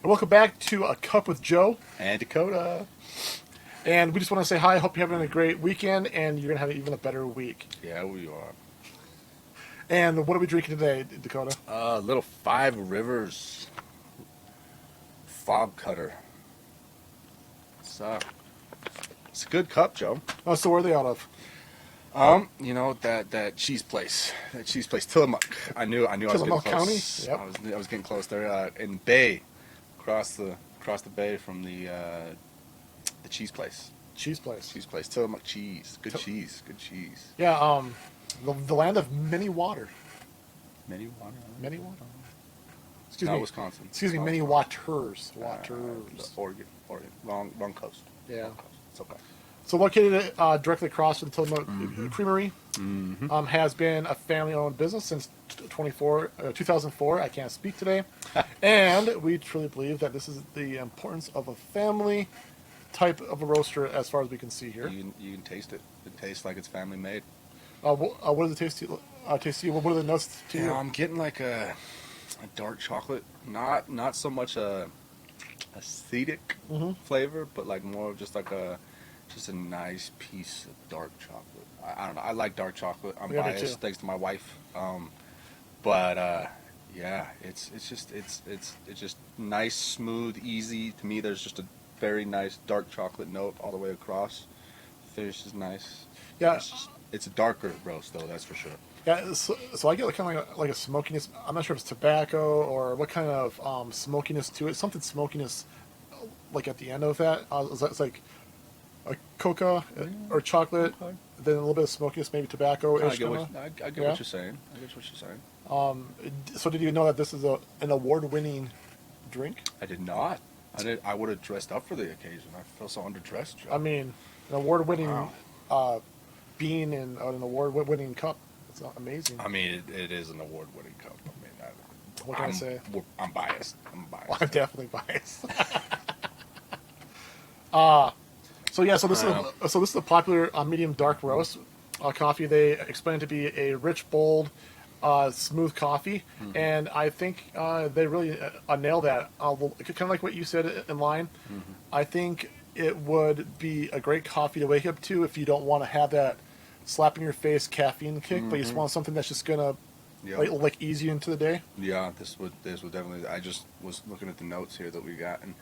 And welcome back to A Cup with Joe. And Dakota. And we just want to say hi. Hope you're having a great weekend and you're going to have even a better week. Yeah, we are. And what are we drinking today, Dakota? Little Five Rivers Fogcutter. It's a good cup, Joe. Oh, so where are they out of? You know that cheese place, Tillamook. I knew I was getting Tillamook close. County? Yep. I was getting close there in the bay, across the bay from the cheese place. Cheese place. Cheese place, Tillamook cheese. Good cheese. Yeah. The land of many water. Many water. Many water. Excuse me. Wisconsin. Excuse me. Many waters. Oregon. Wrong coast. Yeah. Wrong coast. It's okay. So located directly across from the Tillamook Creamery, Mm-hmm. has been a family-owned business since 2004. I can't speak today. And we truly believe that this is the importance of a family type of a roaster as far as we can see here. You can taste it. It tastes like it's family made. What does it taste to you? What are the notes to you? I'm getting like a dark chocolate. Not so much a acidic flavor, but like more of just a nice piece of dark chocolate. I don't know. I like dark chocolate. I'm biased thanks to my wife. Yeah, it's just nice, smooth, easy. To me, there's just a very nice dark chocolate note all the way across. Finish is nice. Yeah. It's a darker roast though, that's for sure. Yeah, so I get kind of like a smokiness. I'm not sure if it's tobacco or what kind of smokiness to it. Something smokiness, like at the end of that. It's like a cocoa or chocolate, Okay. then a little bit of smokiness, maybe tobacco-ish. I get what you're saying. So did you know that this is an award-winning drink? I did not. I would have dressed up for the occasion. I feel so underdressed, Joe. I mean, an award-winning bean in an award-winning cup. It's amazing. I mean, it is an award-winning cup. I mean, what can I say? I'm biased. Well, I'm definitely biased. So this is a popular medium dark roast coffee. They explain it to be a rich, bold, smooth coffee, and I think they really nail that. Kind of like what you said in line. I think it would be a great coffee to wake up to if you don't want to have that slap in your face caffeine kick, but you just want something that's just gonna like ease you into the day. Yeah, this would definitely. I just was looking at the notes here that we got, and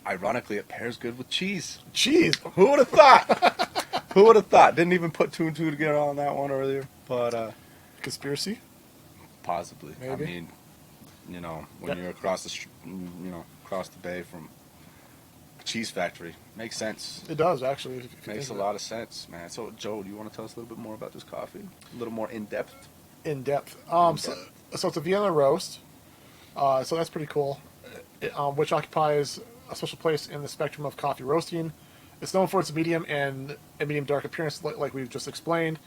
ironically, it pairs good with cheese. Cheese. Who would have thought? Who would have thought? Didn't even put two and two together on that one earlier, but Conspiracy. possibly. Maybe. I mean, when you're across the bay from a cheese factory, makes sense. It does actually. Makes a lot of sense, man. So, Joe, do you want to tell us a little bit more about this coffee? A little more in depth. In depth. So it's a Vienna roast. So that's pretty cool. Which occupies a special place in the spectrum of coffee roasting. It's known for its medium and medium dark appearance, like we've just explained.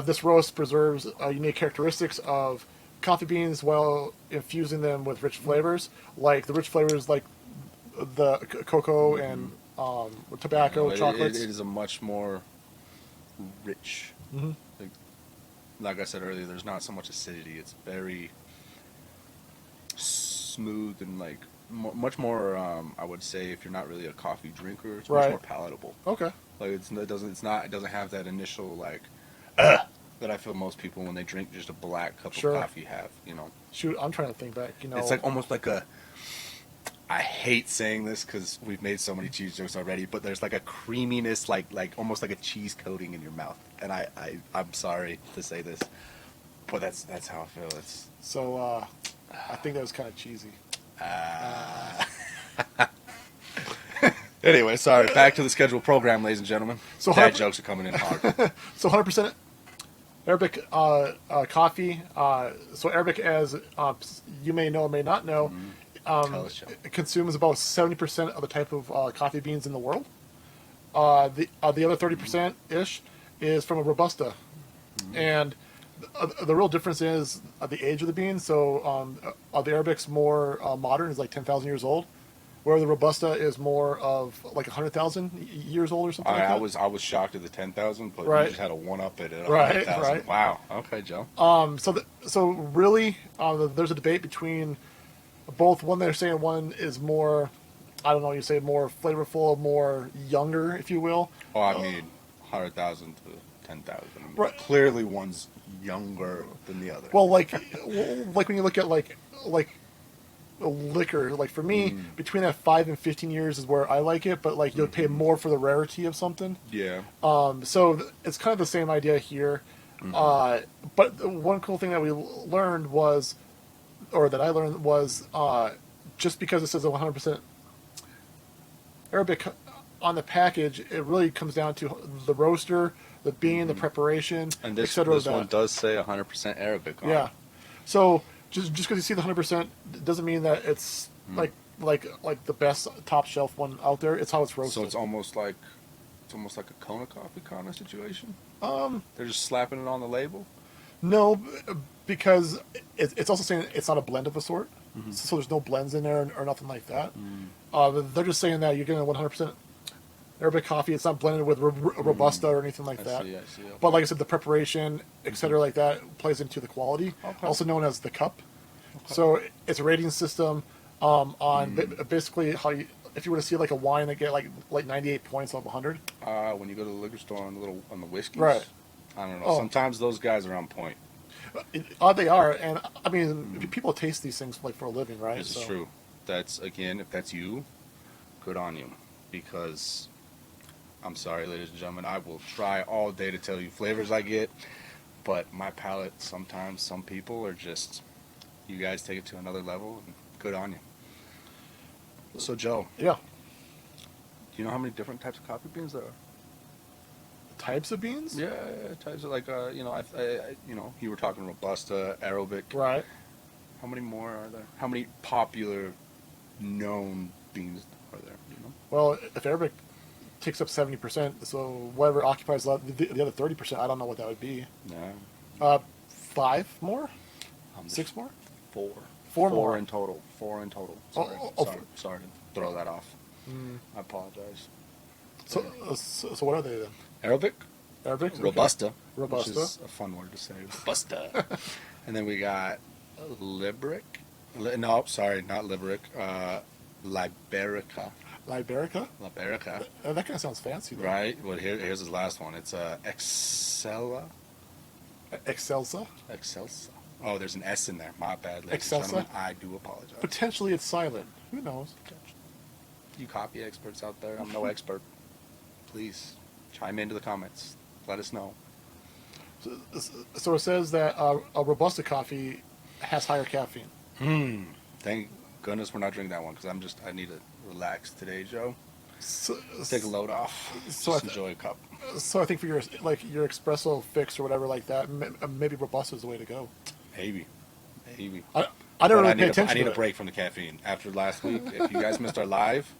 This roast preserves unique characteristics of coffee beans while infusing them with rich flavors, like the rich flavors like the cocoa and tobacco, chocolates. It is a much more rich. Like I said earlier, there's not so much acidity. It's very smooth and like much more. I would say if you're not really a coffee drinker, it's much more palatable. Okay. Like it doesn't have that initial like that I feel most people when they drink just a black cup of coffee have. Shoot, I'm trying to think back. It's like almost like a. I hate saying this because we've made so many cheese jokes already, but there's like a creaminess, like almost like a cheese coating in your mouth. And I'm sorry to say this, but that's how I feel. It's so. I think that was kind of cheesy. Anyway, sorry. Back to the scheduled program, ladies and gentlemen. So Dad jokes are coming in hard. So 100% Arabic coffee. So Arabic, as you may know or may not know, consumes about 70% of the type of coffee beans in the world. The other 30% ish is from a Robusta, and the real difference is the age of the bean. So the Arabic's more modern, is like 10,000 years old, where the Robusta is more of like 100,000 years old or something like that. I was shocked at the 10,000, but you just had a one-up at it. Right. Wow. Okay, Joe. So really, there's a debate between both. One they're saying one is more, I don't know, you say more flavorful, more younger, if you will. Oh, I mean, 100,000 to 10,000. I mean, Right. clearly one's younger than the other. Well, like when you look at like liquor, like for me, between that 5 and 15 years is where I like it, but like you'll pay more for the rarity of something. Yeah. So it's kind of the same idea here. But the one cool thing that we learned was, or that I learned was, just because it says 100% Arabic on the package, it really comes down to the roaster, the bean, the preparation, And this, etc. this one does say 100% Arabic on Yeah. it. So just because you see the 100% doesn't mean that it's like the best top shelf one out there. It's how it's roasted. So it's almost like a Kona coffee kind of situation. They're just slapping it on the label. No, because it's also saying it's not a blend of a sort. So there's no blends in there or nothing like that. They're just saying that you're getting a 100% Arabic coffee. It's not blended with Robusta or anything like that. I see. Okay. But like I said, the preparation, etc., like that plays into the quality. Okay. Also known as the cup. So it's a rating system on basically how you, if you were to see like a wine that get like 98 points out of 100. When you go to the liquor store on the whiskeys, Right. I don't know. Oh. Sometimes those guys are on point. They are, and I mean, people taste these things like for a living, right? This is true. That's, again, if that's you, good on you. Because, I'm sorry, ladies and gentlemen, I will try all day to tell you flavors I get, but my palate, sometimes, some people are just, you guys take it to another level, and good on you. So, Joe, Yeah. do you know how many different types of coffee beans there are? Types of beans? Yeah, types of, like, you were talking Robusta, Arabic. Right. How many more are there? How many popular, known beans are there? You know? Well, if Arabic takes up 70%, so whatever occupies the other 30%, I don't know what that would be. No. 5 more? There's 6 more? Four. Four more. In total. 4 in total. Oh, Sorry. Sorry to throw that off. I apologize. So what are they then? Arabic, Arabic? Okay. Robusta, Robusta. which is a fun word to say. Robusta. And then we got Liberic. No, sorry, not Liberic. Liberica. Liberica? Liberica. That kind of sounds fancy, though. Right. Well, here's his last one. It's Excelsa. Excelsa? Excelsa. Oh, there's an S in there. My bad, ladies and Excelsa? gentlemen. I do apologize. Potentially it's silent. Who knows? You copy experts out there, I'm no expert. Please chime into the comments. Let us know. So it says that a Robusta coffee has higher caffeine. Thank goodness we're not drinking that one because I need to relax today, Joe. So, Take a load off. So Just enjoy a cup. So I think for your espresso fix or whatever like that, maybe Robusta is the way to go. Maybe. I don't But really pay attention I need to a it. break from the caffeine. After last week, if you guys missed our live,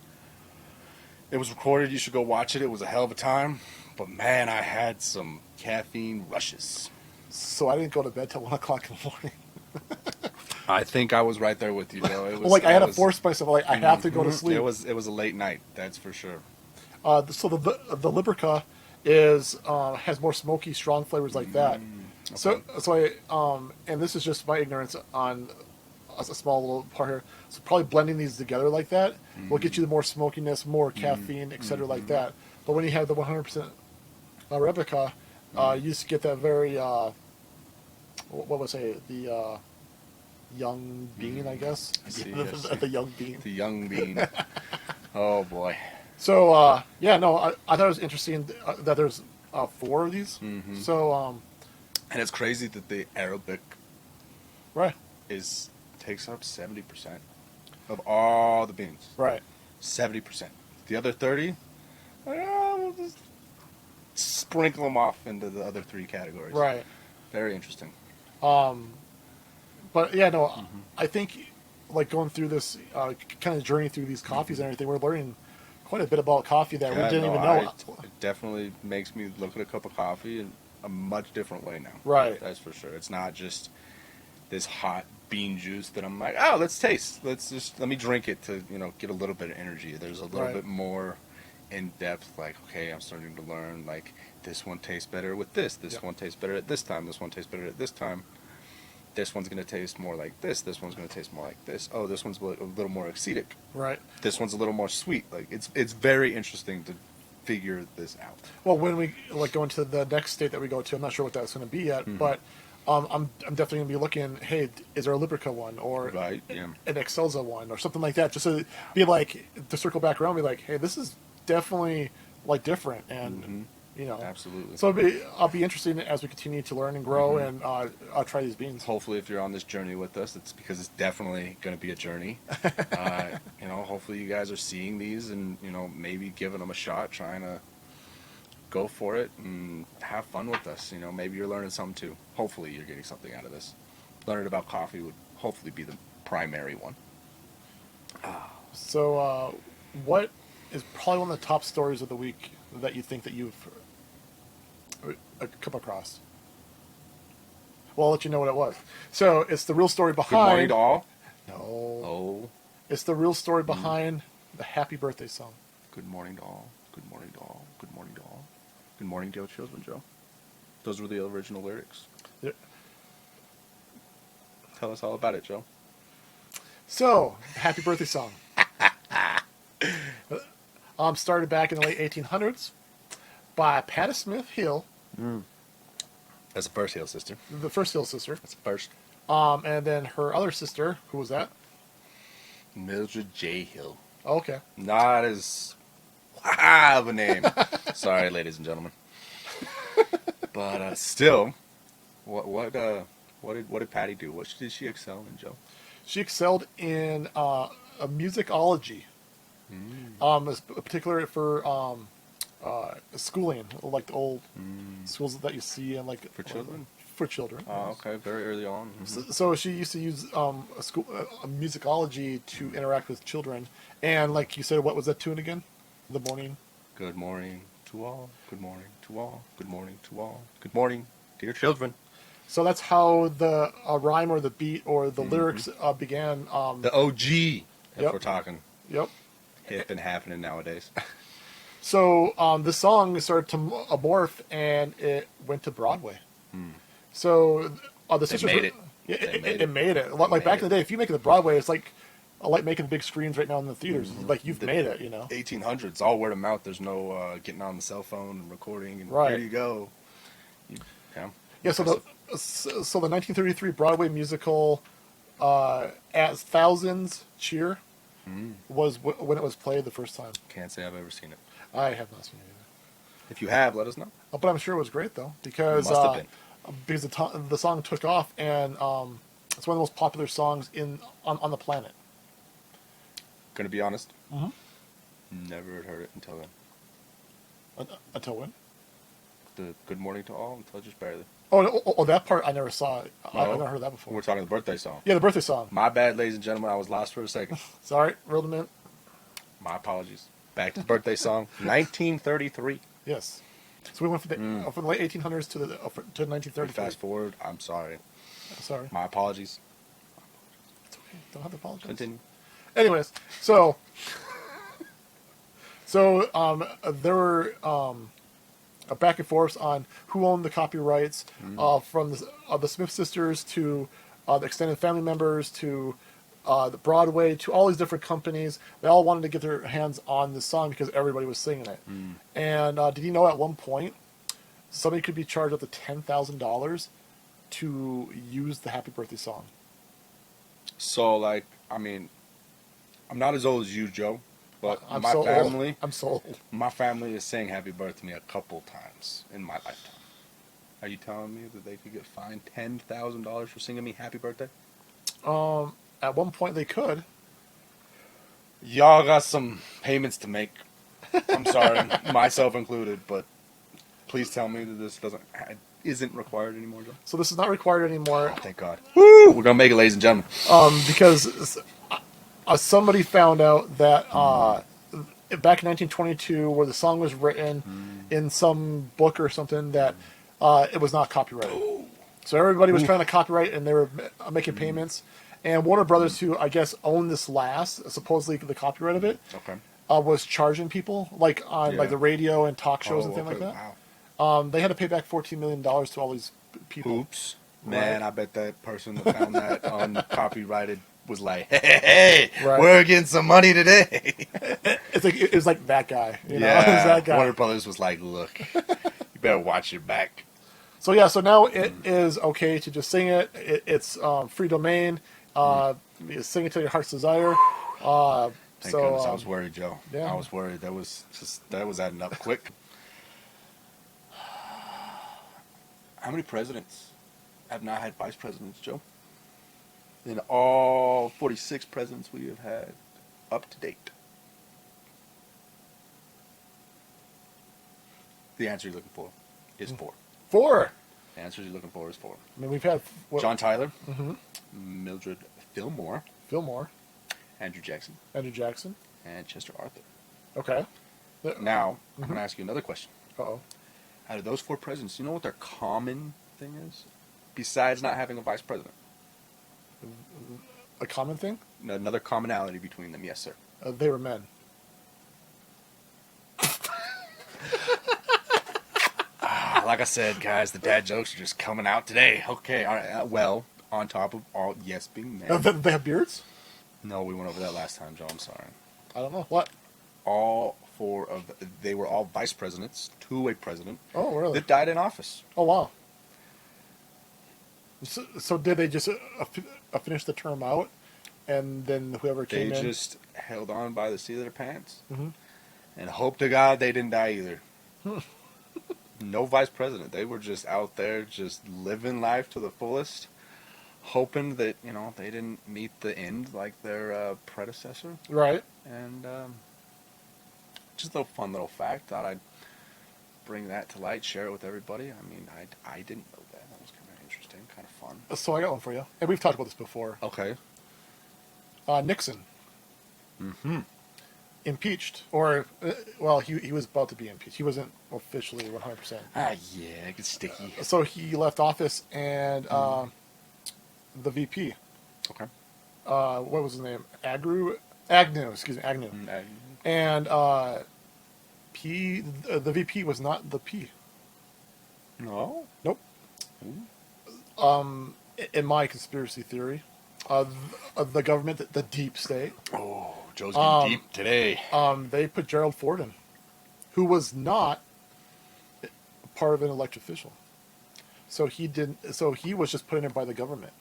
it was recorded. You should go watch it. It was a hell of a time. But man, I had some caffeine rushes. So I didn't go to bed till 1 o'clock in the morning. I think I was right there with you, Joe. It was, Well, I had to force myself. I have to go to sleep. It was a late night. That's for sure. So the Liberica is has more smoky, strong flavors like that. Okay. So and this is just my ignorance on a small little part here. So probably blending these together like that will get you the more smokiness, more caffeine, etc. like that. But when you have the 100% Arabica, you just get that very what would I say, the young bean, I guess. I see. The young bean. The young bean. Oh boy. So I thought it was interesting that there's 4 of these. So And it's crazy that the Arabic right, takes up 70% of all the beans. right. 70%. The other 30, we'll just sprinkle them off into the other 3 categories. Right. Very interesting. But yeah, no, I think like going through this kind of journey through these coffees and everything, we're learning quite a bit about coffee that we didn't even know. It definitely makes me look at a cup of coffee in a much different way now. Right. That's for sure. It's not just this hot bean juice that I'm like, oh, let's taste. Let me drink it to, get a little bit of energy. There's a little Right. bit more in depth, like, okay, I'm starting to learn, like, this one tastes better with this. This Yep. one tastes better at this time. This one tastes better at this time. this one's going to taste more like this one's going to taste more like this. Oh, this one's a little more ecstatic. Right. This one's a little more sweet. Like it's very interesting to figure this out. Well, when we go into the next state that we go to, I'm not sure what that's going to be yet, but I'm definitely going to be looking. Hey, is there a Lubrica one or Right, yeah. an 𝐒𝐒𝐐𝐑𝐈𝐿 one or something like that? Just to be like to circle back around, and be like, hey, this is definitely like different, and you know, Absolutely. So I'll be interested as we continue to learn and grow, and I'll try these beans. Hopefully, if you're on this journey with us, it's because it's definitely going to be a journey. You know, hopefully you guys are seeing these and, you know, maybe giving them a shot, trying to go for it and have fun with us. You know, maybe you're learning something too. Hopefully you're getting something out of this. Learning about coffee would hopefully be the primary one. So, what is probably one of the top stories of the week that you think that you've come across? Well, I'll let you know what it was. So, it's the real story Good behind... morning to all. No. Oh. It's the real story behind the Happy Birthday song. Good morning to all. Good morning to all. Good morning to all. Good morning, dear children, Joe. Those were the original lyrics. Yeah. Tell us all about it, Joe. So, Happy Birthday song. Started back in the late 1800s by Patti Smith Hill, That's the first Hill sister. the first Hill sister. That's the first. And then her other sister, who was that? Mildred J. Hill. Oh, okay. Not as of a name. Sorry, ladies and gentlemen. But still, what did Patty do? What did she excel in, Joe? She excelled in a musicology, particularly for schooling, like the old schools that you see in like For children? For children. Oh, okay. Very early on. So she used to use a musicology to interact with children, and like you said, what was that tune again? The morning. Good morning to all. Good morning to all. Good morning to all. Good morning, dear children. So that's how the rhyme or the beat or the lyrics began. The OG, if Yep. we're talking Yep. hip and happening nowadays. So the song started to morph, and it went to Broadway. So the sisters made it. Yeah, They made it it. made it. Like made back in it. the day, if you make it to Broadway, it's like making big screens right now in the theaters. Like you've made it, you know. 1800s, all word of mouth. There's no getting on the cell phone and recording. And Right. Here you go. Yeah. So the 1933 Broadway musical, "As Thousands Cheer," was when it was played the first time. Can't say I've ever seen it. I have not seen it either. If you have, let us know. But I'm sure it was great though, because Must have been. because the song took off, and it's one of the most popular songs on the planet. Gonna be honest. Never had heard it until then. Until when? The good morning to all until just barely. Oh, that part I never saw. I've No? never heard that before. We're talking the birthday song. Yeah, the birthday song. My bad, ladies and gentlemen. I was lost for a second. Sorry, reeled him in. My apologies. Back to the birthday song. 1933. Yes. So we went from the late 1800s to 1933. Fast forward. I'm sorry. Sorry. My apologies. It's okay. Don't have to apologize. Continue. Anyways, so there were back and forth on who owned the copyrights, from the Smith sisters to the extended family members to the Broadway to all these different companies. They all wanted to get their hands on this song because everybody was singing it. And did you know at one point somebody could be charged up to $10,000 to use the Happy Birthday song? So, like, I mean, I'm not as old as you, Joe, but I'm my so family, old. I'm so old. my family has sang "Happy Birthday" to me a couple times in my lifetime. Are you telling me that they could get fined $10,000 for singing me "Happy Birthday"? At one point they could. Y'all got some payments to make. I'm sorry, myself included, but please tell me that this isn't required anymore, Joe. So this is not required anymore. Oh, thank God. Woo! We're gonna make it, ladies and gentlemen. Because somebody found out that back in 1922, where the song was written in some book or something, that it was not copyrighted. So everybody was trying to copyright, and they were making payments. And Warner Brothers, who I guess owned this supposedly the copyright of it, Okay. was charging people like on like the radio and talk shows and things like that. Wow. They had to pay back $14 million to all these people. Oops. Man, Right. I bet that person that found that uncopyrighted was like, hey, Right. we're getting some money today. It was like that guy. You know? It was Yeah, that guy. Warner Brothers was like, look, you better watch your back. So yeah, so now it is okay to just sing it. It's free domain. You sing it to your heart's desire. Thank So goodness. I was worried, Joe. yeah. I was worried. That was adding up quick. How many presidents have not had vice presidents, Joe? In all 46 presidents we have had up to date. The answer you're looking for is 4. 4. The answer you're looking for is 4. I mean, we've had John Tyler, Mildred Fillmore, Fillmore, Andrew Jackson, Andrew Jackson. and Chester Arthur. Okay. Now, I'm going to ask you another question. Uh-oh. Out of those 4 presidents, you know what their common thing is? Besides not having a vice president. A common thing? Another commonality between them, yes, sir. They were men. Like I said, guys, the dad jokes are just coming out today. Okay, all right. Well, on top of all, yes, being men. They have beards? No, we went over that last time, Joe. I'm sorry. I don't know. What? All 4 of they were all vice presidents to a president Oh, really? that died in office. Oh, wow. So did they just finish the term out, and then whoever They came in? just held on by the seat of their pants Mhm. and hope to God they didn't die either. No vice president. They were just out there just living life to the fullest, hoping that, they didn't meet the end like their predecessor. Right. And just a little fun little fact. Thought I'd bring that to light, share it with everybody. I mean, I didn't know that. That was kind of interesting, kind of fun. So I got one for you. And we've talked about this before. Okay. Nixon. Mm-hmm. Impeached. Or, well, he was about to be impeached. He wasn't officially 100%. Yeah, it gets sticky. So he left office, and the VP, Okay. what was his name? Agnew. Mm, And the VP was not the P. No. Nope. Ooh. In my conspiracy theory, the government, the deep state, Oh, Joe's getting deep today. they put Gerald Ford in, who was not part of an elected official. So he didn't. So he was just put in by the government.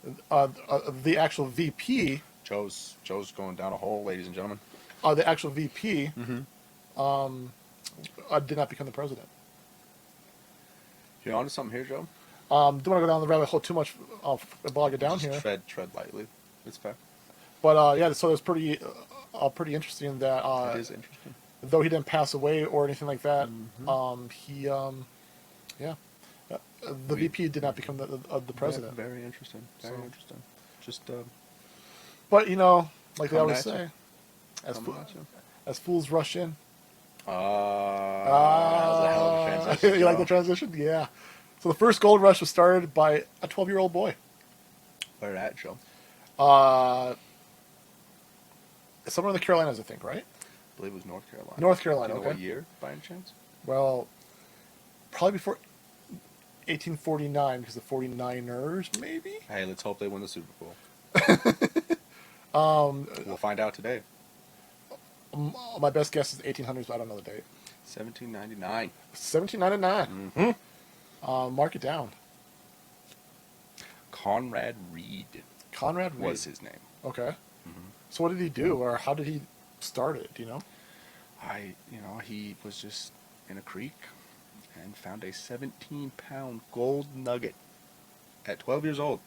The actual VP, Joe's going down a hole, ladies and gentlemen. the actual VP, Mm-hmm. did not become the president. You onto something here, Joe? Don't want to go down the rabbit hole too much. I'll bog it down Just here. Tread lightly. It's fair. But yeah, so it's pretty interesting that It is interesting. though he didn't pass away or anything like that, the VP did not become the president. Very interesting. Very So- interesting. Just But like they Coming always at you. say, as, coming at you. as fools rush in. That was a hell of a transition. You like Joe. the transition? Yeah. So the first gold rush was started by a 12-year-old boy. Where at, Joe? Somewhere in the Carolinas, I think, right? I believe it was North Carolina. North Carolina, Do you know okay. what year, by any chance? Well, probably before 1849, because the 49ers, maybe? Hey, let's hope they win the Super Bowl. We'll find out today. My best guess is 1800s, but I don't know the date. 1799. 1799. Mm-hmm. Mark it down. Conrad Reed Conrad Reed. was his name. Okay. So what did he do, or how did he start it? Do you know? He was just in a creek and found a 17-pound gold nugget at 12 years old.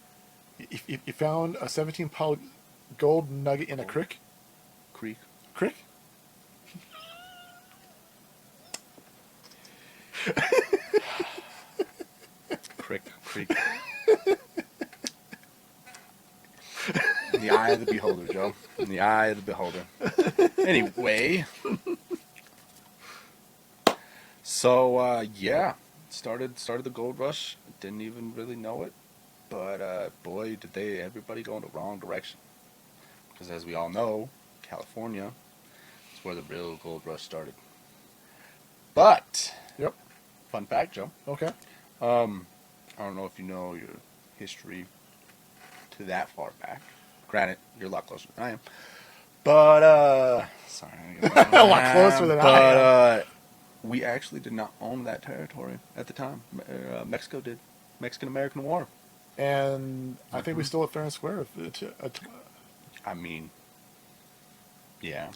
You found a 17-pound gold nugget in a creek? Creek. Creek? Creek. In the eye of the beholder, Joe. In the eye of the beholder. Anyway. So, started the gold rush. Didn't even really know it. But, boy, did everybody go in the wrong direction. Because as we all know, California is where the real gold rush started. But, Yep. fun fact, Joe. Okay. I don't know if you know your history to that far back. Granted, you're a lot closer than I am. But, sorry. A lot closer than I am. We actually did not own that territory at the time. Mexico did. Mexican-American War. And I think we still at fair and square. I mean, yeah.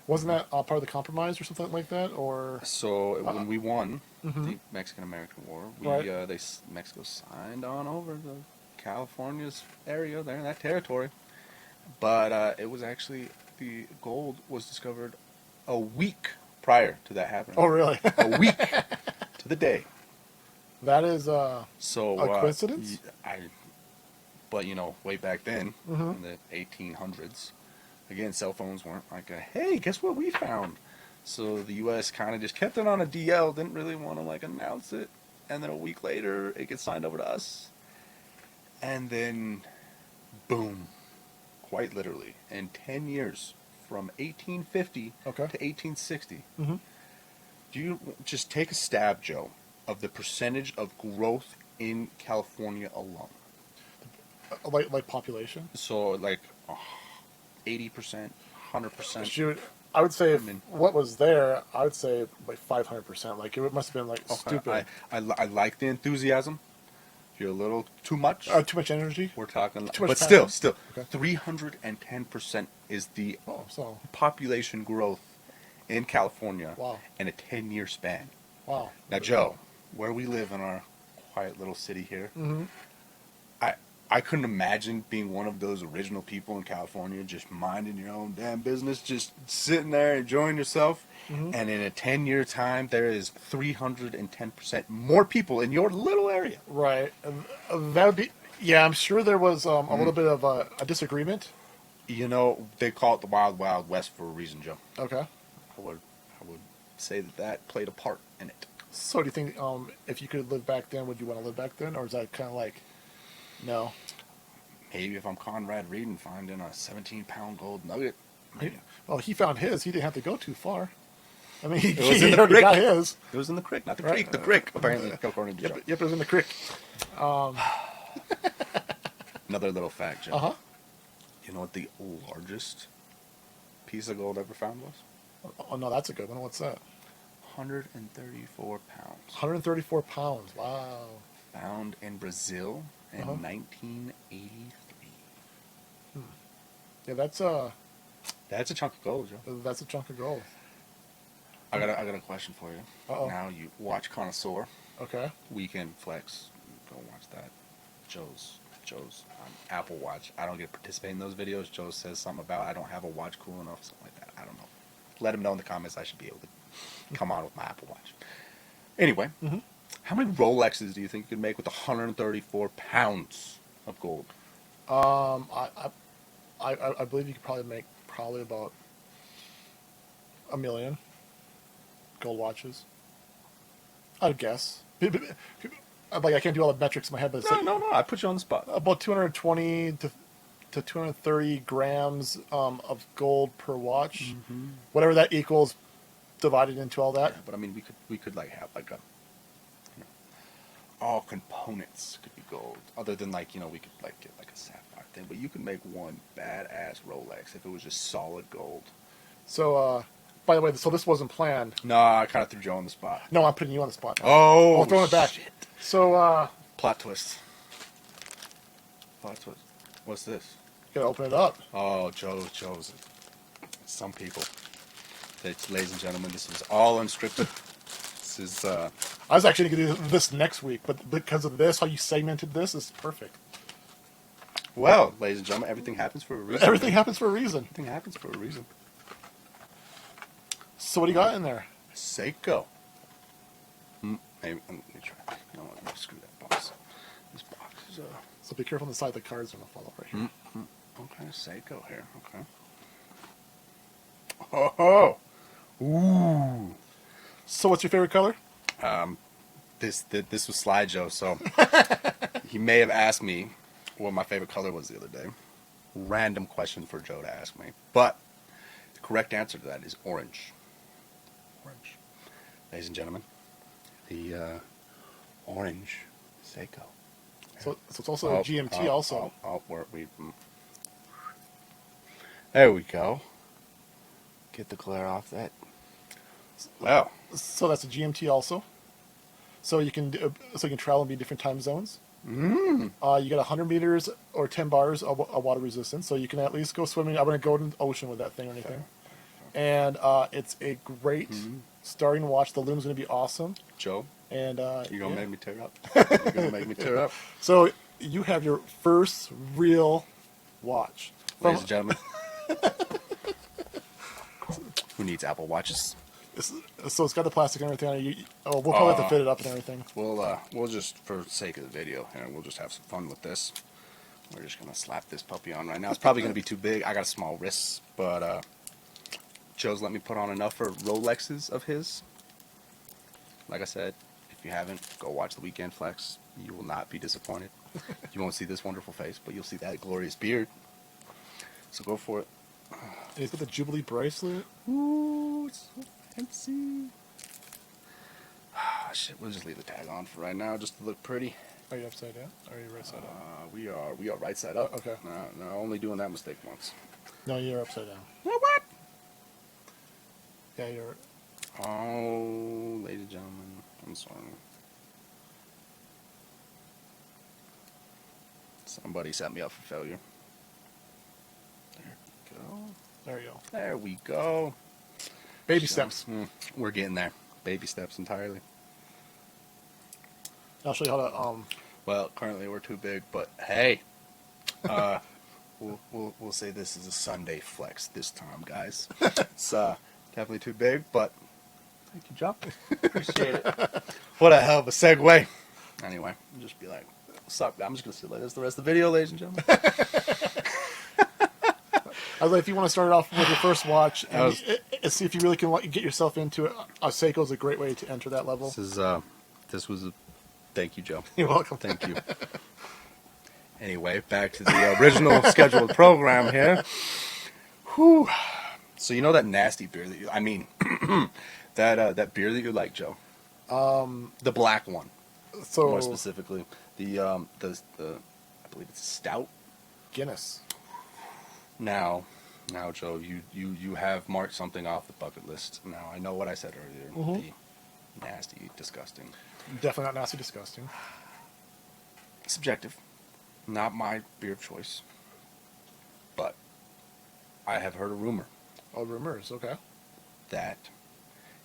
Wasn't that part of the compromise or something like that? Or so when we won the Mexican-American War, Right. Mexico signed on over the California's area there in that territory. But it was actually, the gold was discovered a week prior to that happening. Oh, really? A week to the day. That is So a coincidence? But you know, way back then, in the 1800s, again, cell phones weren't like a, hey, guess what we found? So the U.S. kind of just kept it on a DL, didn't really want to like announce it, and then a week later, it gets signed over to us, and then, boom, quite literally, in 10 years, from 1850 to 1860, do you just take a stab, Joe, of the percentage of growth in California alone? Like population? So like 80%, 100%. Shoot, I would say what was there, I would say like 500%. Like it must have been like stupid. I like the enthusiasm. If you're a little too much, too much energy. we're talking. Too much But passion? still, Okay. 310% is the So population growth in California Wow. in a 10-year span. wow. Now, Joe, where we live in our quiet little city here, I couldn't imagine being one of those original people in California, just minding your own damn business, just sitting there enjoying yourself. And in a 10-year time, there is 310% more people in your little area. Right. That would be. Yeah, I'm sure there was a little bit of a disagreement. You know, they call it the Wild Wild West for a reason, Joe. Okay. I would say that played a part in it. So do you think if you could live back then, would you want to live back then, or is that kind of like no? Maybe if I'm Conrad Reed and finding a 17-pound gold nugget. Well, he found his. He didn't have to go too far. I mean, he was in the already creek. got his. It was in the creek, not the Right. creek. The creek, apparently, according to Joe. Yep, it was in the creek. Another little fact, Joe. Uh You know what the largest piece of gold ever found was? huh. Oh no, that's a good one. What's that? 134 pounds. 134 pounds. Wow. Found in Brazil in 1983. Yeah, That's a chunk of gold, Joe. that's a chunk of gold. I got a question for you. Uh-oh. Now you watch Connoisseur, Okay. Weekend Flex. Go watch that. Joe's Apple Watch. I don't get to participate in those videos. Joe says something about I don't have a watch cool enough, something like that. I don't know. Let him know in the comments. I should be able to come on with my Apple Watch. Anyway, how many Rolexes do you think you could make with 134 pounds of gold? I believe you could probably make about 1 million gold watches. I'd guess. Like I can't do all the metrics in my head, but it's No. I put you on the spot. about 220 to 230 grams of gold per watch, whatever that equals, divided into all that. Yeah, but I mean, we could like have like a, all components could be gold. Other than like we could like get like a sapphire thing, but you could make one badass Rolex if it was just solid gold. So, by the way, so this wasn't planned. No, I kind of threw Joe on the spot. No, I'm putting you on the spot now. Oh, I'm throwing it back. shit. So, Plot twist. What's this? gotta open it up. Oh, Joe's. Some people. Ladies and gentlemen, this is all unscripted. This is. I was actually going to do this next week, but because of this, how you segmented this is perfect. Well, ladies and gentlemen, everything happens for a reason. Everything happens for a reason. Everything happens for a reason. So what do you got in there? Seiko. Maybe, let me try. You know what? Let me screw that box. This box is So be careful on the side. The cards are going to fall over here. okay. Seiko here. Okay. Oh. Ooh. So what's your favorite color? This was Sly Joe, so he may have asked me what my favorite color was the other day. Random question for Joe to ask me, but the correct answer to that is orange. Orange, ladies and gentlemen, the orange is Seiko. So it's also a GMT also. There we go. Get the glare off that. Wow. So that's a GMT also. So you can travel and be different time zones. You got 100 meters or 10 bars of water resistance, so you can at least go swimming. I wouldn't go in the ocean with that thing or anything. And it's a great starting watch. The lume's going to be awesome. Joe, and you're going to make me tear up. You're going to make me tear up. So you have your first real watch. Ladies and gentlemen. Who needs Apple Watches? So it's got the plastic and everything on it. We'll probably have to fit it up and everything. We'll just, for sake of the video, and we'll just have some fun with this. We're just gonna slap this puppy on right now. It's probably gonna be too big. I got small wrists, but Joe's let me put on enough for Rolexes of his. Like I said, if you haven't, go watch the Weekend Flex. You will not be disappointed. You won't see this wonderful face, but you'll see that glorious beard. So go for it. And he's got the Jubilee bracelet. Ooh, it's so fancy. Shit, we'll just leave the tag on for right now, just to look pretty. Are you upside down? Or are you right side up? We are right side up. Okay. No, only doing that mistake once. No, you're upside down. What? Yeah, you're. Oh, ladies and gentlemen, I'm sorry. Somebody set me up for failure. There we go. There you go. There we go. Baby steps. We're getting there. Baby steps entirely. I'll show you how to. Well, currently we're too big, but hey, we'll say this is a Sunday flex this time, guys. It's definitely too big, but thank you, Joe. Appreciate it. What a hell of a segue. Anyway, I'll just be like, suck. I'm just gonna sit like this the rest of the video, ladies and gentlemen. I was like, if you want to start off with your first watch and see if you really can get yourself into it, a Seiko is a great way to enter that level. This was a thank you, Joe. You're welcome. Thank you. Anyway, back to the original scheduled program here. Whew. So you know that nasty beer that I mean, that beer that you like, Joe. The black one. So more specifically, the I believe it's a stout. Guinness. Now, Joe, you have marked something off the bucket list. Now, I know what I said earlier. The nasty, disgusting. Definitely not nasty, disgusting. Subjective. Not my beer of choice. But I have heard a rumor. Oh, rumors, okay. That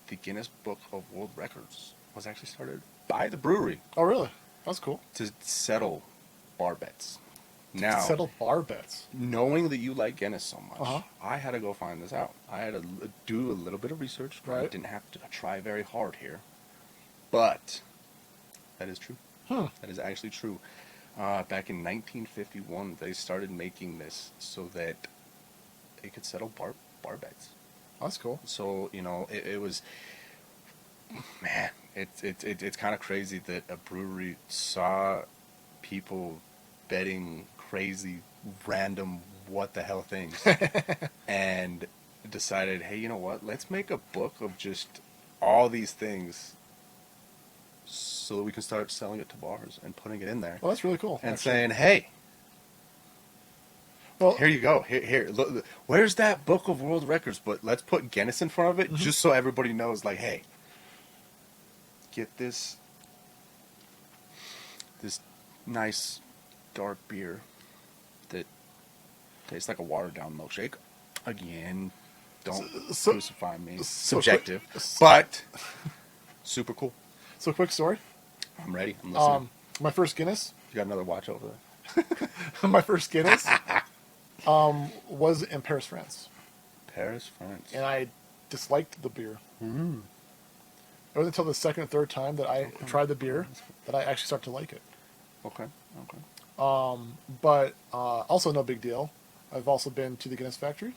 the Guinness Book of World Records was actually started by the brewery. Oh, really? That's cool. To settle bar bets. Now, settle bar bets. Knowing that you like Guinness so much, I had to go find this out. I had to do a little bit of research. Right. I didn't have to try very hard here. But that is true. That is actually true. Back in 1951, they started making this so that they could settle bar bets. That's cool. So, you know, it was, man, it's kind of crazy that a brewery saw people betting crazy, random, what the hell things, and decided, hey, you know what? Let's make a book of just all these things, so that we can start selling it to bars and putting it in there. Well, that's really cool. And saying, hey, well, here you go. Here, look, where's that Book of World Records? But let's put Guinness in front of it, just so everybody knows, like, hey, get this nice dark beer that tastes like a watered down milkshake. Again, don't crucify me. Subjective, but super cool. So, quick story. I'm ready. I'm listening. My first Guinness. You got another watch over there? My first Guinness was in Paris, France. Paris, France. And I disliked the beer. It wasn't until the second or third time that I tried the beer that I actually started to like it. Okay. But also no big deal. I've also been to the Guinness factory.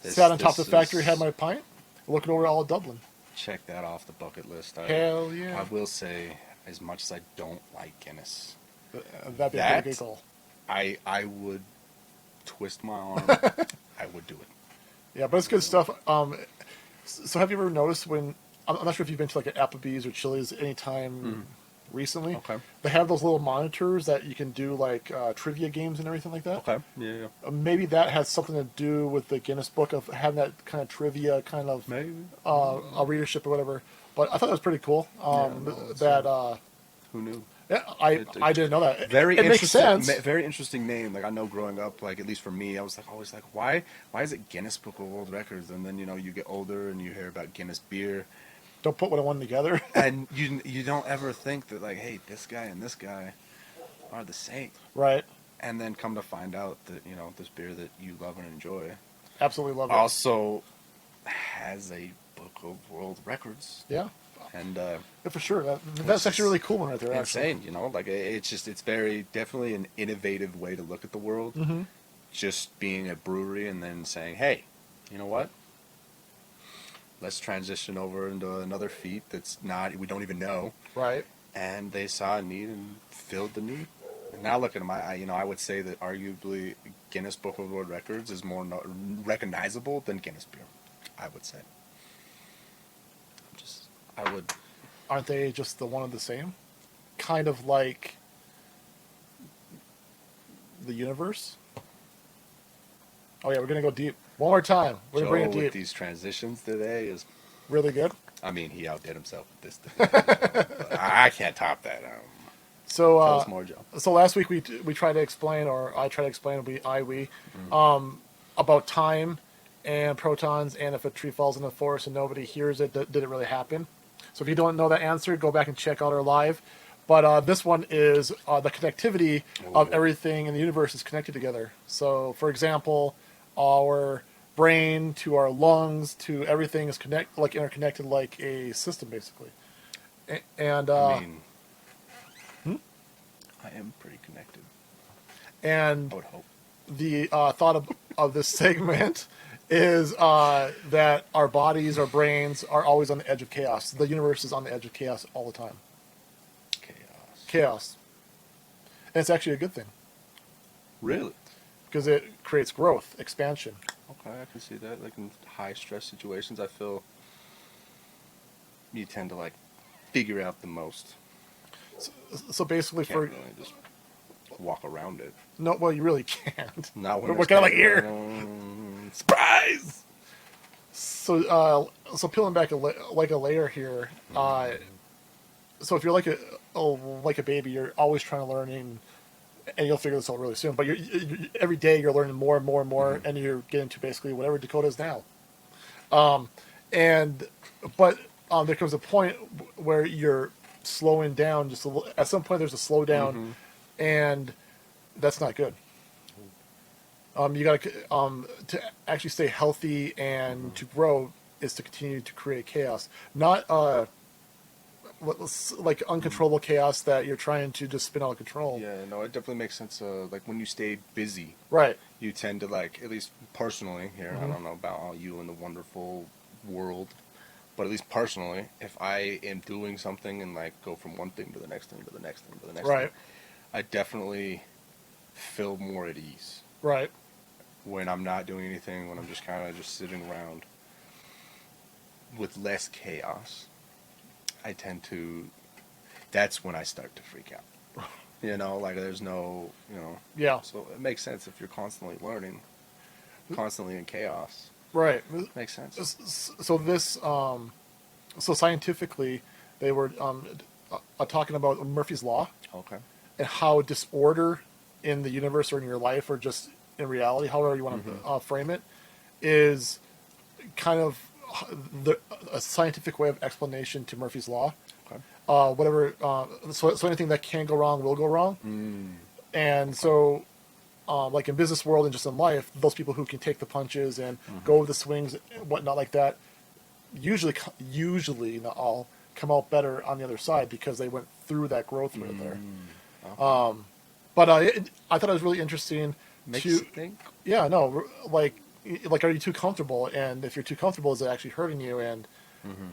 Sat on top of the factory, had my pint, looking over all of Dublin. Check that off the bucket list. Hell yeah. I will say, as much as I don't like Guinness, that'd be a big goal. I would twist my arm. I would do it. Yeah, but it's good stuff. So have you ever noticed when, I'm not sure if you've been to like an Applebee's or Chili's anytime recently. Okay. They have those little monitors that you can do like trivia games and everything like that. Okay. Yeah. Maybe that has something to do with the Guinness Book of having that kind of trivia kind of Maybe. a readership or whatever. But I thought that was pretty cool. No, That who knew? yeah, I didn't know that. Very it makes interesting. sense. Very interesting name. Like I know, growing up, like at least for me, I was like always like, why is it Guinness Book of World Records? And then you get older and you hear about Guinness beer, Don't put one and one together. and you don't ever think that like, hey, this guy and this guy are the same. Right. And then come to find out that this beer that you love and enjoy Absolutely love it. also has a book of world records. Yeah. And Yeah, for sure. That's actually a really cool one right there. insane, like it's very definitely an innovative way to look at the world. Mm-hmm. Just being a brewery and then saying, hey, you know what? Let's transition over into another feat we don't even know. Right. And they saw a need and filled the need. And now look at them. I would say that arguably Guinness Book of World Records is more recognizable than Guinness beer. I would say. Aren't they just the one and the same? Kind of like the universe. Oh yeah, we're gonna go deep one more time. We're gonna bring it with deep. these transitions today is Really good. I mean, he outdid himself with this. I can't top that. So, Tell us more, Joe. so last week we tried to explain, or I tried to explain, we about time and protons, and if a tree falls in the forest and nobody hears it, did it really happen? So if you don't know that answer, go back and check out our live. But this one is the connectivity of everything in the universe is connected together. So, for example, our brain to our lungs to everything is interconnected like a system, basically. And I am pretty connected. And I would hope. the thought of this segment is that our bodies, our brains, are always on the edge of chaos. The universe is on the edge of chaos all the time. Chaos. And it's actually a good thing. Really? Because it creates growth, expansion. Okay, I can see that. Like in high stress situations, I feel you tend to like figure out the most. So basically, Can't really just walk around it. no, well, you really can't. Not when We're kind of like here. Surprise! So, peeling back a layer here. So if you're like a baby, you're always trying to learn, and you'll figure this out really soon. But every day you're learning more and more and more, and you're getting to basically whatever Dakota is now. But there comes a point where you're slowing down just a little. At some point, there's a slowdown, and that's not good. You got to actually stay healthy and to grow is to continue to create chaos, not like uncontrollable chaos that you're trying to just spin out of control. Yeah, no, it definitely makes sense. Like when you stay busy, Right. you tend to like, at least personally here, I don't know about all you in the wonderful world, but at least personally, if I am doing something and like go from one thing to the next thing to the next thing to the next Right. thing, I definitely feel more at ease. Right. When I'm not doing anything, when I'm just kind of just sitting around with less chaos, I tend to, that's when I start to freak out. Like there's no, Yeah. So it makes sense if you're constantly learning, constantly in chaos. Right. Makes sense. So this, so scientifically, they were talking about Murphy's Law Okay. and how disorder in the universe or in your life or just in reality, however you want to frame it, is kind of a scientific way of explanation to Murphy's Law. Okay. So anything that can go wrong will go wrong. And so, like in business world and just in life, those people who can take the punches and go with the swings and whatnot like that, usually not all, come out better on the other side because they went through that growth right there. Okay. But I thought it was really interesting. Makes you think. Yeah, no, like, are you too comfortable? And if you're too comfortable, is it actually hurting you? And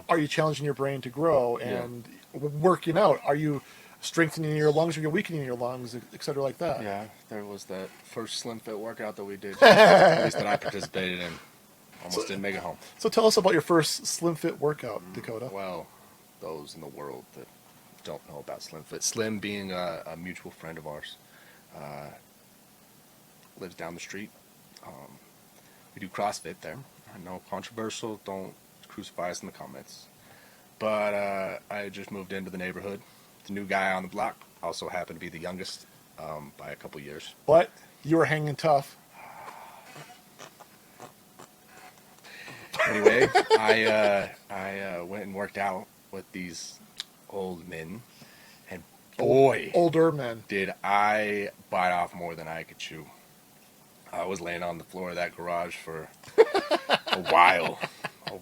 are you challenging your brain to grow and working out? Are you strengthening your lungs or you're weakening your lungs, et cetera, like that? Yeah, there was that first Slim Fit workout that we did, at least that I participated in. Almost didn't make it home. So tell us about your first Slim Fit workout, Dakota. Well, those in the world that don't know about Slim Fit. Slim being a mutual friend of ours, lives down the street. We do CrossFit there. I know, controversial. Don't crucify us in the comments. But I just moved into the neighborhood. The new guy on the block also happened to be the youngest by a couple years. But you were hanging tough. Anyway, I went and worked out with these old men, and boy, Older men. did I bite off more than I could chew. I was laying on the floor of that garage for a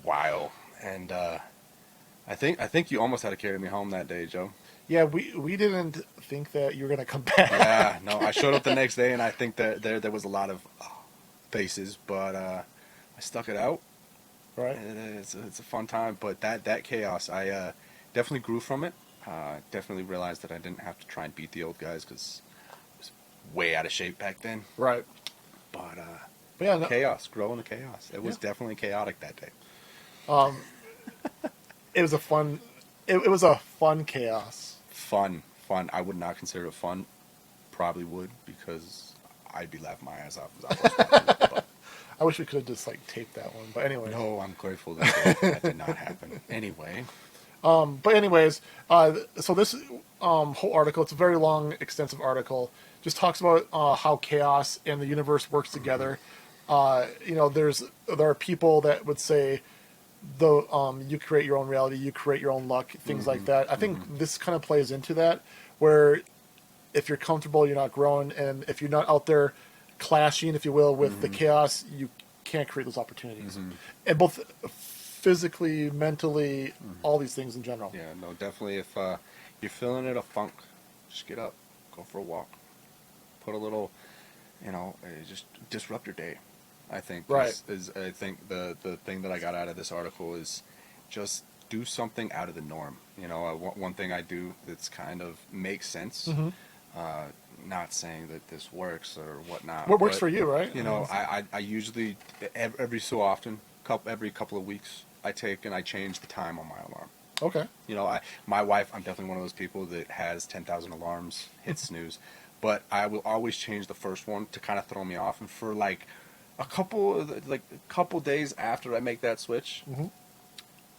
while, and I think you almost had to carry me home that day, Joe. Yeah, we didn't think that you were gonna come back. Yeah, no, I showed up the next day, and I think that there was a lot of faces, but I stuck it out. Right. It's a fun time, but that chaos, I definitely grew from it. Definitely realized that I didn't have to try and beat the old guys because I was way out of shape back then. Right. But yeah, no, chaos, growing the chaos. It was definitely chaotic that day. it was a fun. It was a fun chaos. Fun. I would not consider it fun. Probably would, because I'd be laughing my ass off as I was watching it, but I wish we could have just like taped that one, but anyway. no, I'm grateful that did not happen. Anyway. But anyways, so this whole article, it's a very long, extensive article, just talks about how chaos and the universe works together. You know, there are people that would say you create your own reality, you create your own luck, things like that. I think this kind of plays into that, where if you're comfortable, you're not growing, and if you're not out there clashing, if you will, with the chaos, you can't create those opportunities. And both physically, mentally, all these things in general. Yeah, no, definitely. If you're feeling it a funk, just get up, go for a walk, put a little, just disrupt your day. I think Right. I think the thing that I got out of this article is just do something out of the norm. One thing I do that's kind of makes sense. Not saying that this works or whatnot. What works for you, right? I usually every so often, every couple of weeks, I take and I change the time on my alarm. Okay. My wife, I'm definitely one of those people that has 10,000 alarms, hit snooze, but I will always change the first one to kind of throw me off, and for like a couple days after I make that switch,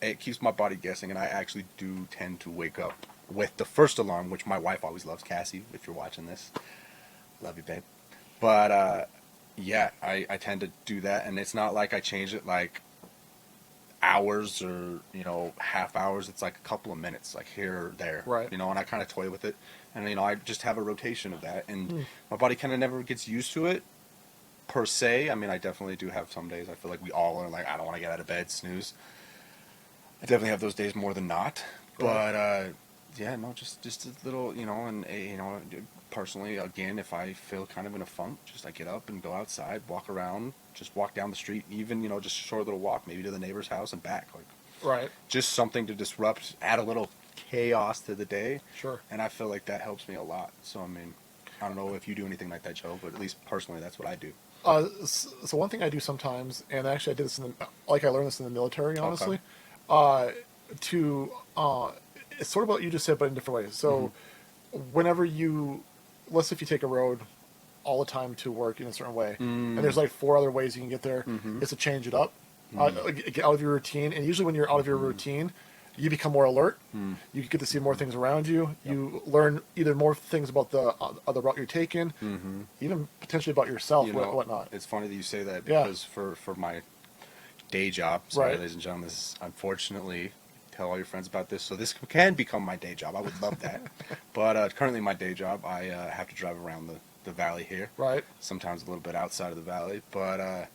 it keeps my body guessing, and I actually do tend to wake up with the first alarm, which my wife always loves. Cassie, if you're watching this, love you, babe. But yeah, I tend to do that, and it's not like I change it like hours or half hours. It's like a couple of minutes, like here or there, right? And I kind of toy with it, and I just have a rotation of that, and my body kind of never gets used to it per se. I mean, I definitely do have some days I feel like we all are like, I don't want to get out of bed, snooze. I definitely have those days more than not, but yeah, no, just a little, and personally, again, if I feel kind of in a funk, just I get up and go outside, walk around, just walk down the street, even just a short little walk, maybe to the neighbor's house and back, like right, just something to disrupt, add a little chaos to the day. Sure. And I feel like that helps me a lot. So I mean, I don't know if you do anything like that, Joe, but at least personally, that's what I do. So one thing I do sometimes, and actually I did this I learned this in the military, honestly, it's sort of what you just said, but in different ways. So whenever let's say if you take a road all the time to work in a certain way, and there's like 4 other ways you can get there, is to change it up, get out of your routine. And usually when you're out of your routine, you become more alert. You get to see more things around you. Yep. You learn either more things about the route you're taking, even potentially about yourself, whatnot. It's funny that you say that, because for my day job, sorry, ladies and gentlemen, this is, unfortunately, tell all your friends about this, so this can become my day job. I would love that. But currently my day job, I have to drive around the valley here. Right. Sometimes a little bit outside of the valley, but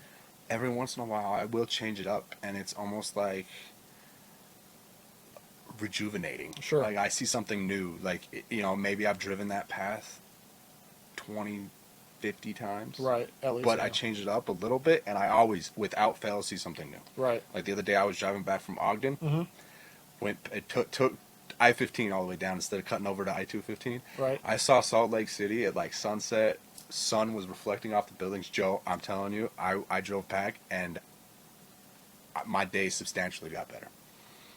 every once in a while I will change it up, and it's almost like rejuvenating. Sure. Like I see something new, like maybe I've driven that path 20, 50 times. Right. At least. But I change it up a little bit, and I always, without fail, see something new. Right. Like the other day I was driving back from Ogden. It took I-15 all the way down instead of cutting over to I-215. Right. I saw Salt Lake City at like sunset. Sun was reflecting off the buildings. Joe, I'm telling you, I drove back, and my day substantially got better.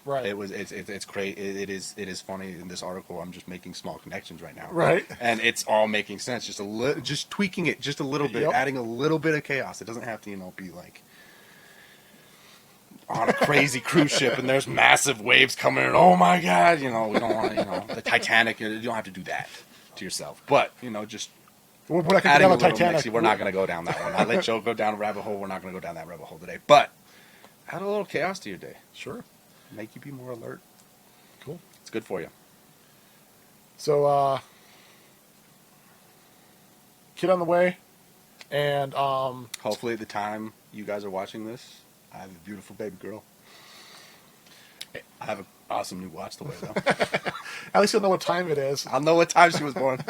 Right. It's great. It is funny in this article. I'm just making small connections right now. Right. And it's all making sense. Just tweaking it just a little bit, Yep. adding a little bit of chaos. It doesn't have to, be like on a crazy cruise ship and there's massive waves coming in. Oh my God, we don't want to, the Titanic. You don't have to do that to yourself. But just We're not going to adding go a down the little Titanic. mixy. We're not going to go down that one. I let Joe go down a rabbit hole. We're not going to go down that rabbit hole today. But add a little chaos to your day. Sure. Make you be more alert. Cool. It's good for you. So, kid on the way, and Hopefully at the time you guys are watching this, I have a beautiful baby girl. I have an awesome new watch to wear, though. at least you'll know what time it is. I'll know what time she was born.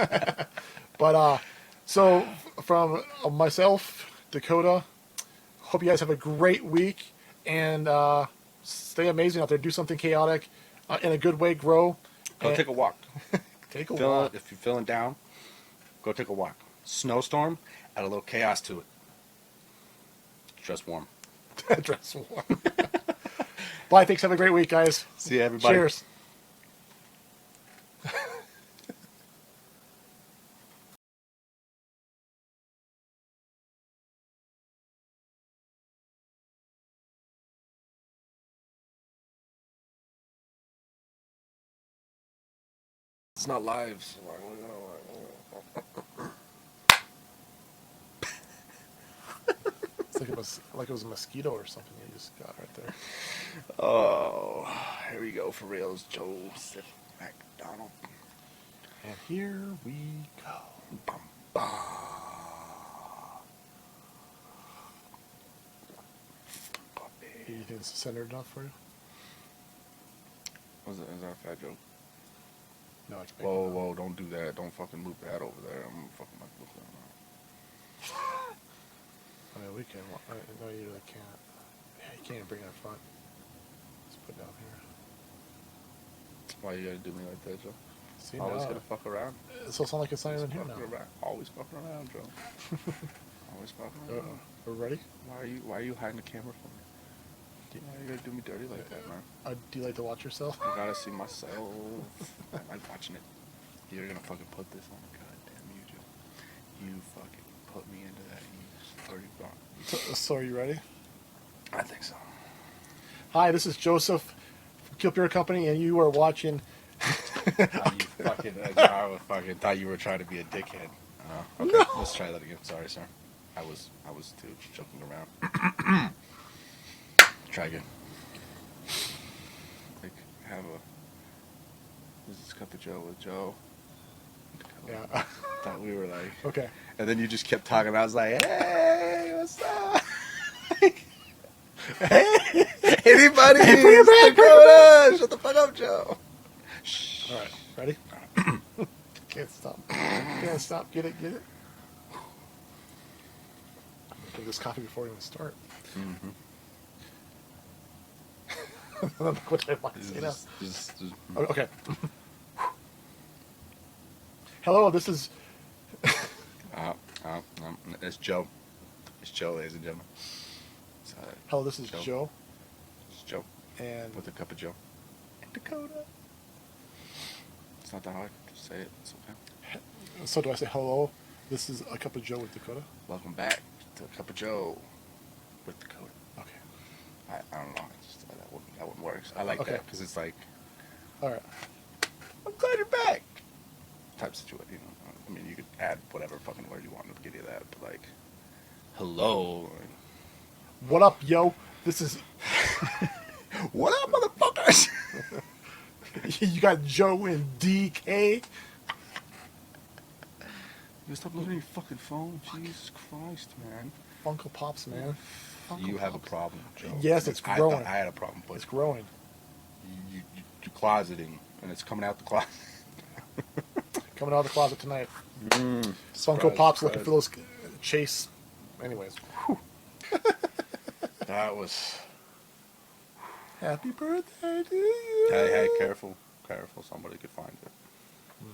But so from myself, Dakota, hope you guys have a great week, and stay amazing out there. Do something chaotic in a good way. Grow. Go take a walk. Take a walk. If you're feeling down, go take a walk. Snowstorm, add a little chaos to it. Dress warm. Dress warm. Bye. Thanks. Have a great week, guys. See you, everybody. Cheers. It's not live. So It's like it was a mosquito or something you just got right there. Oh, here we go for reals, Joseph McDonald. And here we go. Bum, bum. Do you think it's centered enough for you? Is that a fat joke? No, it's big. Whoa, don't do that. Don't fucking move that over there. I'm fucking my book down. I mean, we can. No, you really can't. Yeah, you can't even bring it in front. Let's put it down here. Why you gotta do me like that, Joe? See, Always now, gotta fuck around. so it's not like it's not even here now. Always fucking around, Joe. Always fucking around. We're ready? Why are you hiding the camera from me? Why you gotta do me dirty like that, man? Do you like to watch yourself? I gotta see myself. I'm watching it. You're gonna fucking put this on. God damn you, Joe. You fucking put me into that. You dirty bomb. So are you ready? I think so. Hi, this is Joseph from KILT BEARD Company, and you are watching. You fucking, I fucking thought you were trying to be a dickhead. Okay, No. Let's try that again. Sorry, sir. I was too joking around. Try again. Like, this is Cup of Joe with Joe. Yeah. Thought we were like, Okay. and then you just kept talking. I was like, hey, what's up? Hey, Anybody? Hey, bring it back, Dakota. Shut the fuck up, Joe. all right, ready? Can't stop. Can't stop. Get it. Get it. I'm gonna drink this coffee before we even start. Mm-hmm. What I want to say now. Oh, okay. Hello, this is. It's Joe. It's Joe, ladies and gentlemen. Hello, this is Joe. It's Joe. And With a cup of Joe. And Dakota. It's not that hard. Just say it. It's okay. so do I say hello? This is a cup of Joe with Dakota. Welcome back to a cup of Joe with Dakota. Okay. I don't know. That wouldn't work. I like Okay. that because it's like, All right. I'm glad you're back. Type situation. I mean, you could add whatever fucking word you want to get you that, but like, hello. What up, yo? This is. What up, motherfuckers? You got Joe and DK. You stop looking at your fucking phone. Jesus Christ, man. Funko Pops, man. Funko You have a Pops. problem, Joe. Yes, it's I growing. thought I had a problem, but It's growing. you're closeting, and it's coming out the closet. Coming out of the closet tonight. Funko Surprise, Pops looking surprise. for those Chase. Anyways. That was... Happy birthday to you. Hey, careful. Somebody could find you.